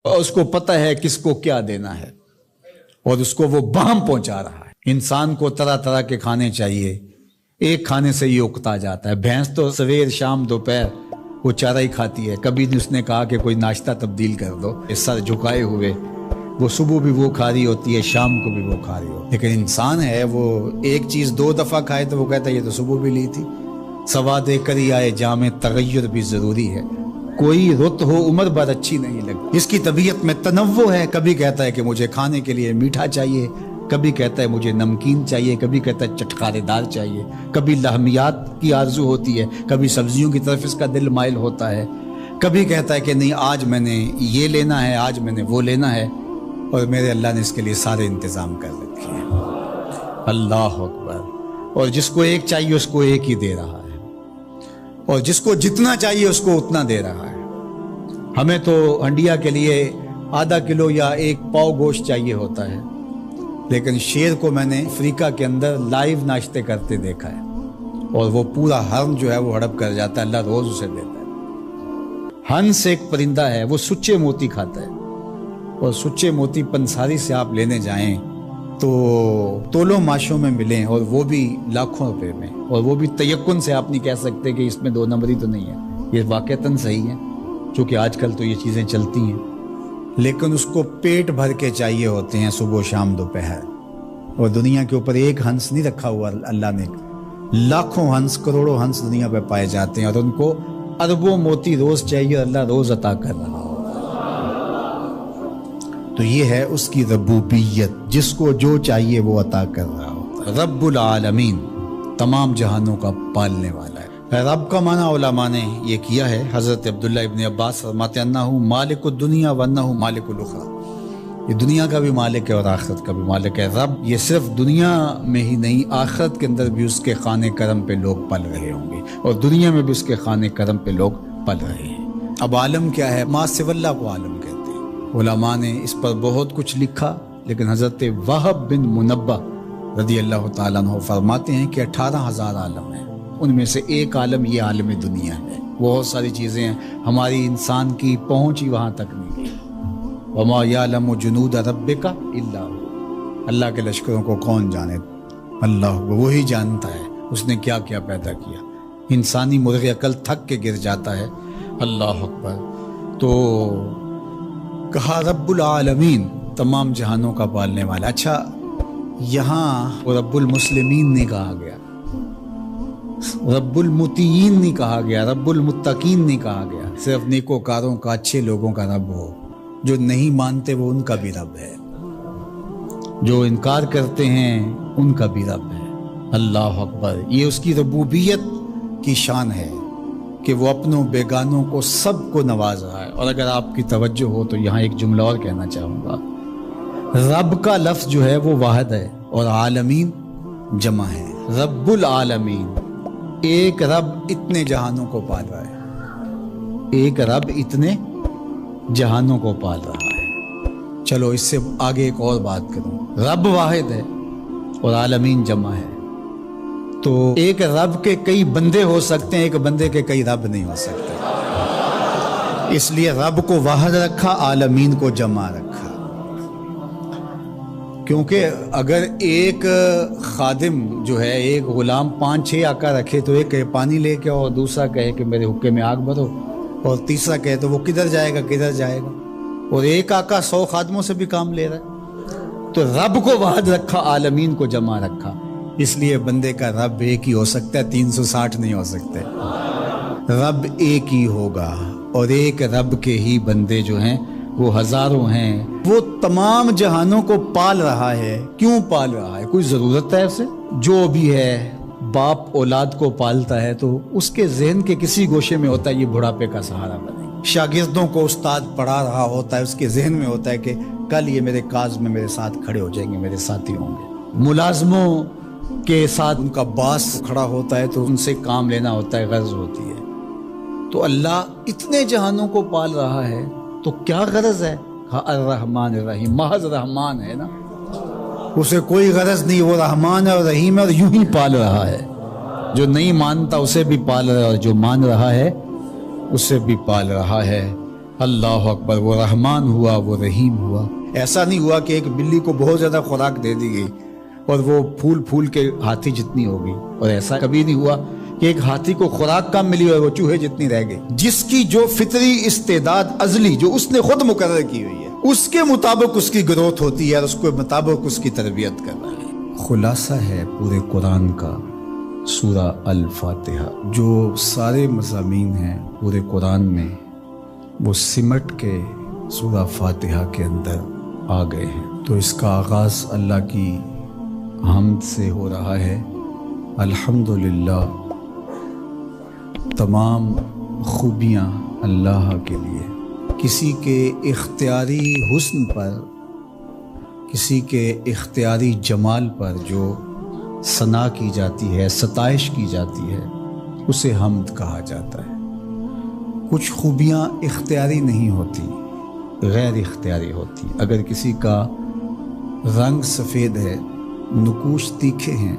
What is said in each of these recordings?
اور اس کو پتہ ہے کس کو کیا دینا ہے اور اس کو وہ بہم پہنچا رہا ہے۔ انسان کو طرح طرح کے کھانے چاہیے، ایک کھانے سے یہ اکتا جاتا ہے۔ بھینس تو سویر شام دوپہر وہ چارہ ہی کھاتی ہے، کبھی اس نے کہا کہ کوئی ناشتہ تبدیل کر دو، سر جھکائے ہوئے وہ صبح بھی وہ کھا رہی ہوتی ہے، شام کو بھی وہ کھا رہی ہوتی ہے۔ لیکن انسان ہے وہ ایک چیز 2 دفعہ کھائے تو وہ کہتا ہے یہ تو صبح بھی لی تھی۔ سواد کری آئے جامع تغیر بھی ضروری ہے، کوئی رت ہو عمر بھر اچھی نہیں لگتی۔ اس کی طبیعت میں تنوع ہے، کبھی کہتا ہے کہ مجھے کھانے کے لیے میٹھا چاہیے، کبھی کہتا ہے مجھے نمکین چاہیے، کبھی کہتا ہے چٹکارے دار چاہیے، کبھی لحمیات کی آرزو ہوتی ہے، کبھی سبزیوں کی طرف اس کا دل مائل ہوتا ہے، کبھی کہتا ہے کہ نہیں آج میں نے یہ لینا ہے، آج میں نے وہ لینا ہے، اور میرے اللہ نے اس کے لیے سارے انتظام کر رکھے ہیں۔ اللہ اکبر۔ اور جس کو ایک چاہیے اس کو ایک ہی دے رہا ہے، اور جس کو جتنا چاہیے اس کو اتنا دے رہا ہے۔ ہمیں تو ہنڈیا کے لیے آدھا کلو یا 1 پاؤ گوشت چاہیے ہوتا ہے، لیکن شیر کو میں نے افریقہ کے اندر لائیو ناشتے کرتے دیکھا ہے، اور وہ پورا ہرن جو ہے وہ ہڑپ کر جاتا ہے، اللہ روز اسے دیتا ہے۔ ہنس ایک پرندہ ہے، وہ سچے موتی کھاتا ہے، اور سچے موتی پنساری سے آپ لینے جائیں تو تولوں ماشوں میں ملیں، اور وہ بھی لاکھوں روپے میں، اور وہ بھی تیقن سے آپ نہیں کہہ سکتے کہ اس میں 2 نمبری تو نہیں ہے، یہ واقعتاً صحیح ہے، چونکہ آج کل تو یہ چیزیں چلتی ہیں، لیکن اس کو پیٹ بھر کے چاہیے ہوتے ہیں صبح شام دوپہر۔ اور دنیا کے اوپر ایک ہنس نہیں رکھا ہوا اللہ نے، لاکھوں ہنس کروڑوں ہنس دنیا پہ پائے جاتے ہیں، اور ان کو اربوں موتی روز چاہیے، اللہ روز عطا کر رہا ہو۔ تو یہ ہے اس کی ربوبیت، جس کو جو چاہیے وہ عطا کر رہا ہوتا ہے۔ رب العالمین، تمام جہانوں کا پالنے والا ہے۔ رب کا معنی علماء نے یہ کیا ہے، حضرت عبداللہ ابن عباس فرماتے ہیں انہ مالک الدنیا وانہ مالک الاخرى، یہ دنیا کا بھی مالک ہے اور آخرت کا بھی مالک ہے۔ رب یہ صرف دنیا میں ہی نہیں، آخرت کے اندر بھی اس کے خانے کرم پہ لوگ پل رہے ہوں گے، اور دنیا میں بھی اس کے خانے کرم پہ لوگ پل رہے ہیں۔ اب عالم کیا ہے؟ ما سوی اللہ کو عالم کہتے ہیں۔ علماء نے اس پر بہت کچھ لکھا، لیکن حضرت وہب بن منبہ رضی اللہ تعالیٰ عنہ فرماتے ہیں کہ 18,000 عالم ہیں، ان میں سے ایک عالم یہ عالم دنیا ہے۔ بہت ساری چیزیں ہیں، ہماری انسان کی پہنچ ہی وہاں تک نہیں ہے۔ وما یعلم جنود ربک الا هو، اللہ کے لشکروں کو کون جانے؟ اللہ، وہی جانتا ہے اس نے کیا کیا پیدا کیا۔ انسانی مرغ عقل تھک کے گر جاتا ہے۔ اللہ اکبر۔ تو کہا رب العالمین، تمام جہانوں کا پالنے والا۔ اچھا، یہاں رب المسلمین نہیں کہا گیا، رب المطیعین نہیں کہا گیا، رب المتقین نہیں کہا گیا۔ صرف نیکوکاروں کا، اچھے لوگوں کا رب ہو، جو نہیں مانتے وہ ان کا بھی رب ہے، جو انکار کرتے ہیں ان کا بھی رب ہے۔ اللہ اکبر۔ یہ اس کی ربوبیت کی شان ہے کہ وہ اپنوں بیگانوں کو سب کو نواز رہا ہے۔ اور اگر آپ کی توجہ ہو تو یہاں ایک جملہ اور کہنا چاہوں گا، رب کا لفظ جو ہے وہ واحد ہے اور عالمین جمع ہے۔ رب العالمین، ایک رب اتنے جہانوں کو پال رہا ہے، ایک رب اتنے جہانوں کو پال رہا ہے۔ چلو اس سے آگے ایک اور بات کروں، رب واحد ہے اور عالمین جمع ہے، تو ایک رب کے کئی بندے ہو سکتے ہیں، ایک بندے کے کئی رب نہیں ہو سکتے، اس لیے رب کو واحد رکھا، عالمین کو جمع رکھا۔ کیونکہ اگر ایک خادم جو ہے، ایک غلام 5-6 آقا رکھے تو ایک کہے پانی لے کے، اور دوسرا کہے کہ میرے حقے میں آگ بھرو، اور تیسرا کہے تو وہ کدھر جائے گا کدھر جائے گا، اور ایک آقا 100 خادموں سے بھی کام لے رہا ہے۔ تو رب کو واحد رکھا، عالمین کو جمع رکھا، اس لیے بندے کا رب ایک ہی ہو سکتا ہے، 360 نہیں ہو سکتے۔ رب ایک ہی ہوگا، اور ایک رب کے ہی بندے جو ہیں وہ ہزاروں ہیں۔ وہ تمام جہانوں کو پال رہا ہے۔ کیوں پال رہا ہے؟ کوئی ضرورت ہے اسے؟ جو بھی ہے، باپ اولاد کو پالتا ہے تو اس کے ذہن کے کسی گوشے میں ہوتا ہے یہ بڑھاپے کا سہارا بنے۔ شاگردوں کو استاد پڑھا رہا ہوتا ہے، اس کے ذہن میں ہوتا ہے کہ کل یہ میرے کاز میں میرے ساتھ کھڑے ہو جائیں گے، میرے ساتھی ہوں گے۔ ملازموں کے ساتھ ان کا باس کھڑا ہوتا ہے تو ان سے کام لینا ہوتا ہے، غرض ہوتی ہے۔ تو اللہ اتنے جہانوں کو پال رہا ہے تو کیا غرض ہے؟ الرحمن الرحیم، محض رحمان ہے نا، اسے کوئی غرض نہیں، وہ رحمان ہے اور رحیم ہے، اور یوں ہی پال رہا ہے۔ جو نہیں مانتا اسے بھی پال رہا ہے، اور جو مان رہا ہے اسے بھی پال رہا ہے۔ اللہ اکبر، وہ رحمان ہوا، وہ رحیم ہوا۔ ایسا نہیں ہوا کہ ایک بلی کو بہت زیادہ خوراک دے دی گئی اور وہ پھول پھول کے ہاتھی جتنی ہو گئی، اور ایسا کبھی نہیں ہوا کہ ایک ہاتھی کو خوراک کم ملی اور وہ چوہے جتنی رہ گئی۔ جس کی جو فطری استعداد ازلی جو اس نے خود مقرر کی ہوئی ہے، اس کے مطابق اس کی گروتھ ہوتی ہے اور اس کے مطابق اس کی تربیت کرنا ہے۔ خلاصہ ہے پورے قرآن کا سورہ الفاتحہ، جو سارے مضامین ہیں پورے قرآن میں وہ سمٹ کے سورہ فاتحہ کے اندر آ گئے ہیں۔ تو اس کا آغاز اللہ کی حمد سے ہو رہا ہے۔ الحمدللہ، تمام خوبیاں اللہ کے لیے۔ کسی کے اختیاری حسن پر، کسی کے اختیاری جمال پر جو ثنا کی جاتی ہے، ستائش کی جاتی ہے، اسے حمد کہا جاتا ہے۔ کچھ خوبیاں اختیاری نہیں ہوتی، غیر اختیاری ہوتی۔ اگر کسی کا رنگ سفید ہے، نقوش تیکھے ہیں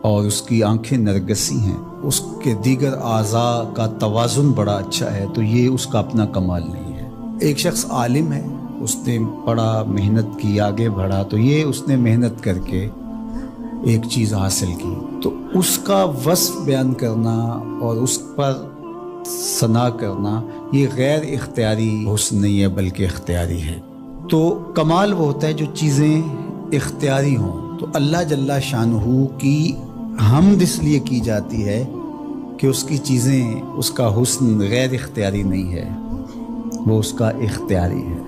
اور اس کی آنکھیں نرگسی ہیں، اس کے دیگر اعضاء کا توازن بڑا اچھا ہے، تو یہ اس کا اپنا کمال نہیں ہے۔ ایک شخص عالم ہے، اس نے پڑھا، محنت کی، آگے بڑھا، تو یہ اس نے محنت کر کے ایک چیز حاصل کی، تو اس کا وصف بیان کرنا اور اس پر ثنا کرنا یہ غیر اختیاری حسن نہیں ہے بلکہ اختیاری ہے۔ تو کمال وہ ہوتا ہے جو چیزیں اختیاری ہوں۔ تو اللہ جل شانہ کی حمد اس لیے کی جاتی ہے کہ اس کی چیزیں، اس کا حسن غیر اختیاری نہیں ہے، وہ اس کا اختیاری ہے۔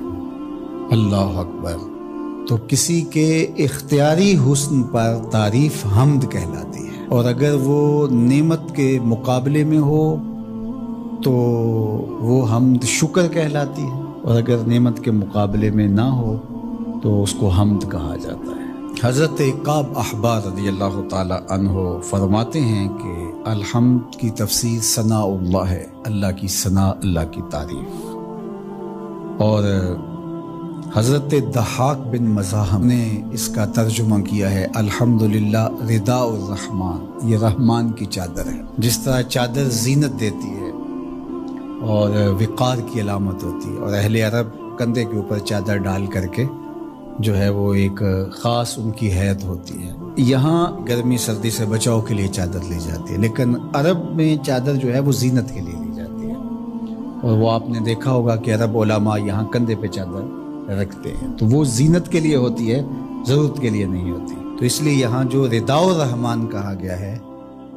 اللہ اکبر۔ تو کسی کے اختیاری حسن پر تعریف حمد کہلاتی ہے، اور اگر وہ نعمت کے مقابلے میں ہو تو وہ حمد شکر کہلاتی ہے، اور اگر نعمت کے مقابلے میں نہ ہو تو اس کو حمد کہا جاتا ہے۔ حضرت کعب احبار رضی اللہ تعالی عنہ فرماتے ہیں کہ الحمد کی تفسیر ثناء اللہ ہے، اللہ کی ثنا، اللہ کی تعریف۔ اور حضرت ضحاک بن مزاحم نے اس کا ترجمہ کیا ہے الحمدللہ رداء الرحمن، یہ رحمان کی چادر ہے۔ جس طرح چادر زینت دیتی ہے اور وقار کی علامت ہوتی ہے، اور اہل عرب کندھے کے اوپر چادر ڈال کر کے جو ہے وہ ایک خاص ان کی حیت ہوتی ہے۔ یہاں گرمی سردی سے بچاؤ کے لیے چادر لی جاتی ہے، لیکن عرب میں چادر جو ہے وہ زینت کے لیے لی جاتی ہے، اور وہ آپ نے دیکھا ہوگا کہ عرب علماء یہاں کندھے پہ چادر رکھتے ہیں، تو وہ زینت کے لیے ہوتی ہے، ضرورت کے لیے نہیں ہوتی۔ تو اس لیے یہاں جو رداء الرحمن کہا گیا ہے،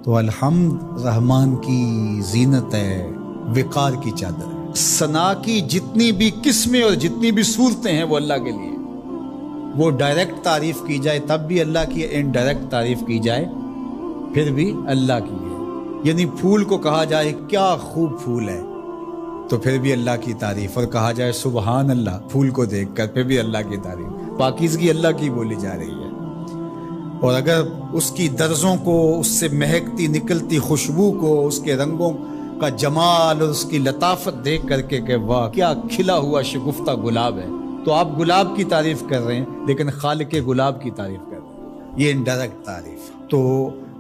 تو الحمد رحمان کی زینت ہے، وقار کی چادر ہے۔ ثنا کی جتنی بھی قسمیں اور جتنی بھی صورتیں ہیں وہ اللہ کے لیے، وہ ڈائریکٹ تعریف کی جائے تب بھی اللہ کی، انڈائریکٹ تعریف کی جائے پھر بھی اللہ کی ہے۔ یعنی پھول کو کہا جائے کیا خوب پھول ہے تو پھر بھی اللہ کی تعریف، اور کہا جائے سبحان اللہ پھول کو دیکھ کر پھر بھی اللہ کی تعریف، پاکیزگی اللہ کی بولی جا رہی ہے۔ اور اگر اس کی درزوں کو، اس سے مہکتی نکلتی خوشبو کو، اس کے رنگوں کا جمال اور اس کی لطافت دیکھ کر کے کہ واہ کیا کھلا ہوا شگفتہ گلاب ہے، تو آپ گلاب کی تعریف کر رہے ہیں لیکن خالق گلاب کی تعریف کر رہے ہیں، یہ انڈائریکٹ تعریف۔ تو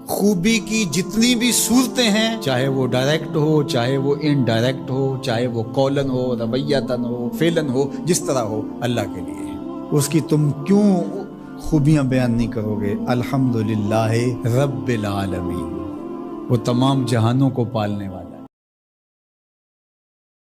خوبی کی جتنی بھی صورتیں ہیں، چاہے وہ ڈائریکٹ ہو، چاہے وہ انڈائریکٹ ہو، چاہے وہ قولن ہو، رویتاً ہو، فعلاً ہو، جس طرح ہو، اللہ کے لیے ہے۔ اس کی تم کیوں خوبیاں بیان نہیں کرو گے؟ الحمدللہ رب العالمین، وہ تمام جہانوں کو پالنے والا۔